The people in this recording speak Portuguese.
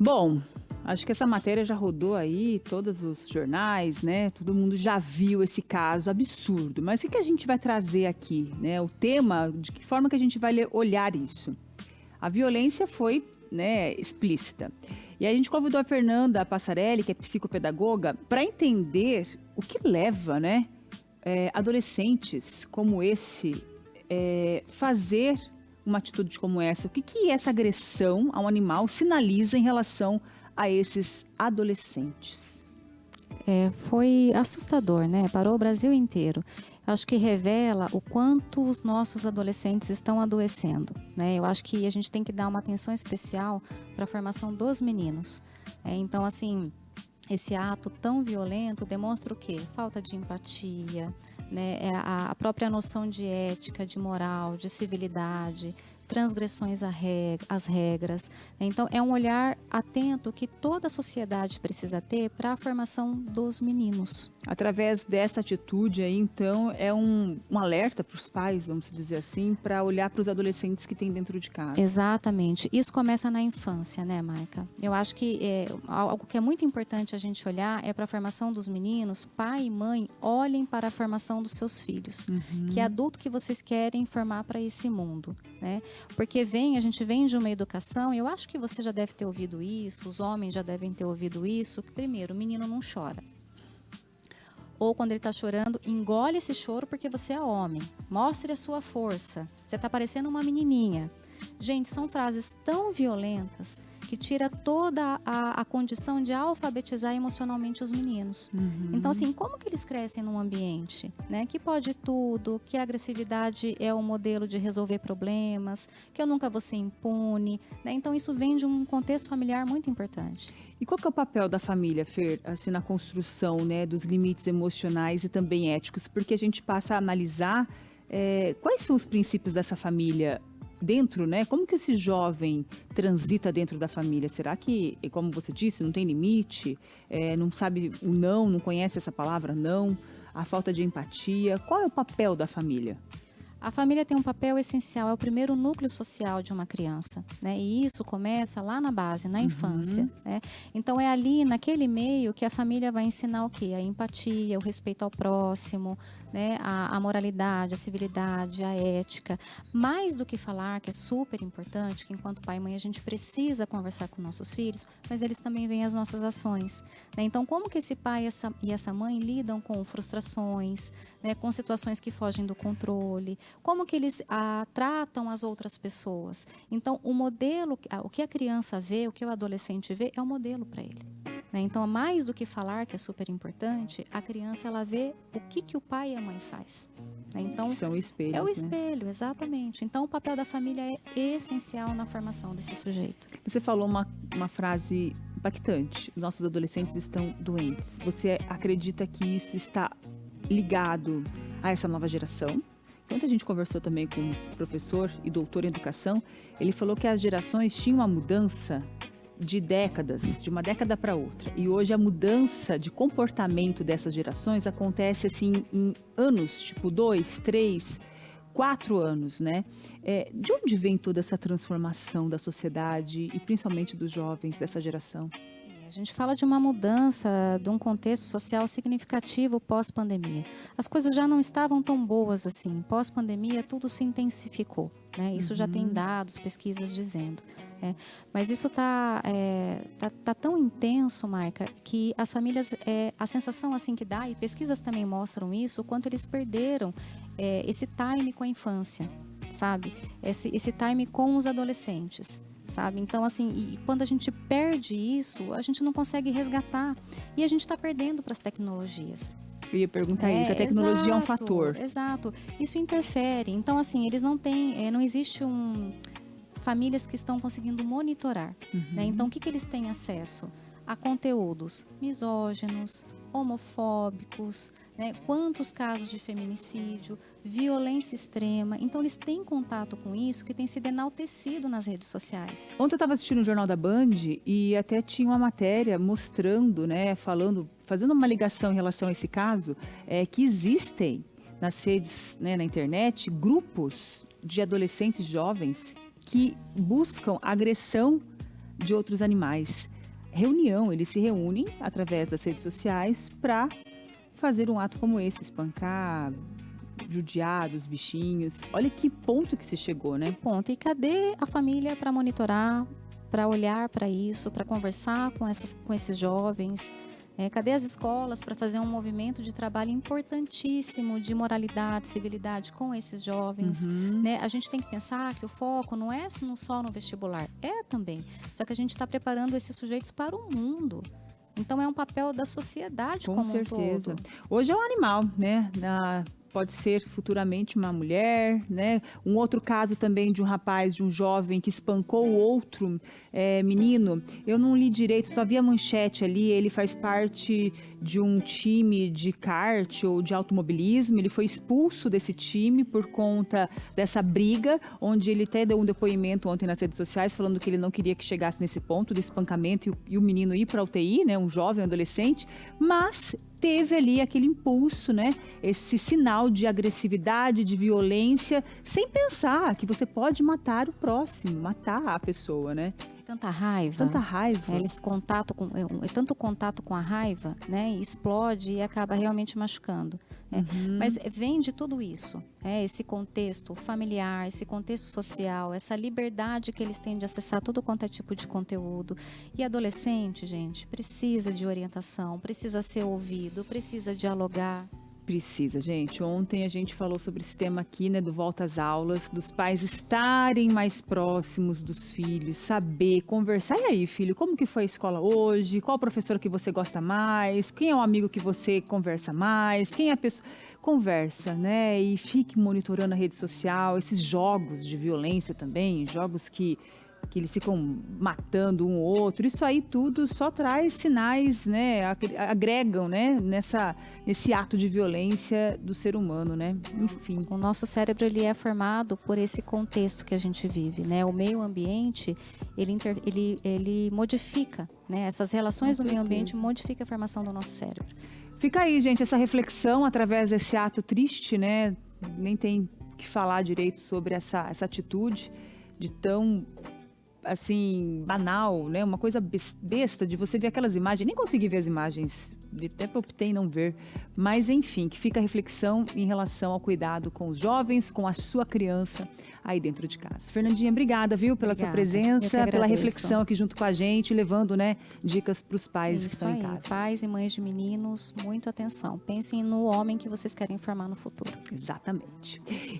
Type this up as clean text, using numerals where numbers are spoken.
Bom, acho que essa matéria já rodou aí, todos os jornais, né? Todo mundo já viu esse caso absurdo. Mas o que a gente vai trazer aqui, né? O tema, de que forma que a gente vai olhar isso? A violência foi, né, explícita. E aí a gente convidou a Fernanda Passarelli, que é psicopedagoga, para entender o que leva, né, adolescentes como esse fazer uma atitude como essa. O que essa agressão ao animal sinaliza em relação a esses adolescentes? Foi assustador, né? Parou o Brasil inteiro. Acho que revela o quanto os nossos adolescentes estão adoecendo, né? Eu acho que a gente tem que dar uma atenção especial para a formação dos meninos. Então, assim, esse ato tão violento demonstra o quê? Falta de empatia, né? A própria noção de ética, de moral, de civilidade, transgressões às regras. Então, é um olhar atento que toda a sociedade precisa ter para a formação dos meninos. Através dessa atitude aí, então, é um alerta para os pais, vamos dizer assim, para olhar para os adolescentes que tem dentro de casa. Exatamente. Isso começa na infância, né, Maica? Eu acho que algo que é muito importante a gente olhar é para a formação dos meninos. Pai e mãe, olhem para a formação dos seus filhos. Que adulto que vocês querem formar para esse mundo, né? Porque a gente vem de uma educação, eu acho que você já deve ter ouvido isso, os homens já devem ter ouvido isso, que primeiro, o menino não chora. Ou quando ele está chorando, engole esse choro porque você é homem. Mostre a sua força. Você está parecendo uma menininha. Gente, são frases tão violentas que tira toda a condição de alfabetizar emocionalmente os meninos. Então, assim, como que eles crescem num ambiente, né, que pode tudo, que a agressividade é um modelo de resolver problemas, que eu nunca vou ser impune, né? Então, isso vem de um contexto familiar muito importante. E qual que é o papel da família, Fer, assim, na construção, né, dos limites emocionais e também éticos? Porque a gente passa a analisar quais são os princípios dessa família dentro, né? Como que esse jovem transita dentro da família? Será que, como você disse, não tem limite? Não sabe o não conhece essa palavra não? A falta de empatia? Qual é o papel da família? A família tem um papel essencial, é o primeiro núcleo social de uma criança, né? E isso começa lá na base, na infância, né? Então é ali, naquele meio, que a família vai ensinar o quê? A empatia, o respeito ao próximo, né? A moralidade, a civilidade, a ética. Mais do que falar, que é super importante, que enquanto pai e mãe a gente precisa conversar com nossos filhos, mas eles também veem as nossas ações, né? Então, como que esse pai e essa mãe lidam com frustrações, né? Com situações que fogem do controle, como que eles tratam as outras pessoas. Então, o modelo, o que a criança vê, o que o adolescente vê, é um modelo para ele, né? Então, mais do que falar, que é super importante, a criança ela vê o que o pai e a mãe faz, né? Então, são espelhos, é o né? espelho, exatamente. Então, o papel da família é essencial na formação desse sujeito. Você falou uma frase impactante. Nossos adolescentes estão doentes. Você acredita que isso está ligado a essa nova geração? Quando a gente conversou também com um professor e doutor em educação, ele falou que as gerações tinham uma mudança de décadas, de uma década para outra. E hoje a mudança de comportamento dessas gerações acontece assim em anos, tipo 2, 3, 4 anos, né? De onde vem toda essa transformação da sociedade e principalmente dos jovens dessa geração? A gente fala de uma mudança, de um contexto social significativo pós-pandemia. As coisas já não estavam tão boas assim. Pós-pandemia, tudo se intensificou, né? Isso já tem dados, pesquisas dizendo. Mas isso tá tão intenso, Marca, que as famílias, a sensação assim que dá, e pesquisas também mostram isso, o quanto eles perderam esse time com a infância, sabe? Esse time com os adolescentes. Sabe? Então, assim, e quando a gente perde isso, a gente não consegue resgatar. E a gente está perdendo para as tecnologias. Eu ia perguntar isso, a tecnologia é um fator. Exato, isso interfere. Então, assim, eles não têm, não existe famílias que estão conseguindo monitorar, né? Então, o que eles têm acesso? A conteúdos misóginos, homofóbicos, né? Quantos casos de feminicídio, violência extrema. Então, eles têm contato com isso que tem sido enaltecido nas redes sociais. Ontem eu estava assistindo o Jornal da Band e até tinha uma matéria mostrando, né, fazendo uma ligação em relação a esse caso, que existem nas redes, né, na internet, grupos de adolescentes jovens que buscam agressão de outros animais. Reunião, eles se reúnem através das redes sociais para fazer um ato como esse, espancar, judiar dos bichinhos. Olha que ponto que se chegou, né? Ponto. E cadê a família para monitorar, para olhar para isso, para conversar com esses jovens? Cadê as escolas para fazer um movimento de trabalho importantíssimo de moralidade, civilidade com esses jovens? Né? A gente tem que pensar que o foco não é só no vestibular, é também. Só que a gente está preparando esses sujeitos para o mundo. Então é um papel da sociedade Com como certeza. um todo. Hoje é um animal, né? Pode ser futuramente uma mulher, né? Um outro caso também de um rapaz, de um jovem que espancou o outro menino. Eu não li direito, só vi a manchete ali. Ele faz parte de um time de kart ou de automobilismo. Ele foi expulso desse time por conta dessa briga, onde ele até deu um depoimento ontem nas redes sociais falando que ele não queria que chegasse nesse ponto de espancamento e o menino ir para a UTI, né? Um jovem, um adolescente, mas teve ali aquele impulso, né? Esse sinal de agressividade, de violência, sem pensar que você pode matar o próximo, matar a pessoa, né? Tanta raiva. Tanta raiva. Eles tanto contato com a raiva, né? Explode e acaba realmente machucando. Mas vem de tudo isso, esse contexto familiar, esse contexto social, essa liberdade que eles têm de acessar todo quanto é tipo de conteúdo. E adolescente, gente, precisa de orientação, precisa ser ouvido, precisa dialogar. Precisa, gente. Ontem a gente falou sobre esse tema aqui, né, do volta às aulas, dos pais estarem mais próximos dos filhos, saber, conversar. E aí, filho, como que foi a escola hoje? Qual professora que você gosta mais? Quem é o amigo que você conversa mais? Quem é a pessoa... Conversa, né? E fique monitorando a rede social, esses jogos de violência também, jogos que eles ficam matando um ou outro, isso aí tudo só traz sinais, né, agregam, né, nesse ato de violência do ser humano, né, enfim. O nosso cérebro, ele é formado por esse contexto que a gente vive, né, o meio ambiente, ele modifica, né, essas relações do meio ambiente modificam a formação do nosso cérebro. Fica aí, gente, essa reflexão através desse ato triste, né, nem tem que falar direito sobre essa atitude de tão... assim, banal, né? Uma coisa besta de você ver aquelas imagens. Nem consegui ver as imagens, até optei em não ver. Mas, enfim, que fica a reflexão em relação ao cuidado com os jovens, com a sua criança aí dentro de casa. Fernandinha, obrigada, viu, pela sua presença, pela reflexão aqui junto com a gente, levando, né, dicas para os pais que estão em casa. Pais e mães de meninos, muito atenção. Pensem no homem que vocês querem formar no futuro. Exatamente.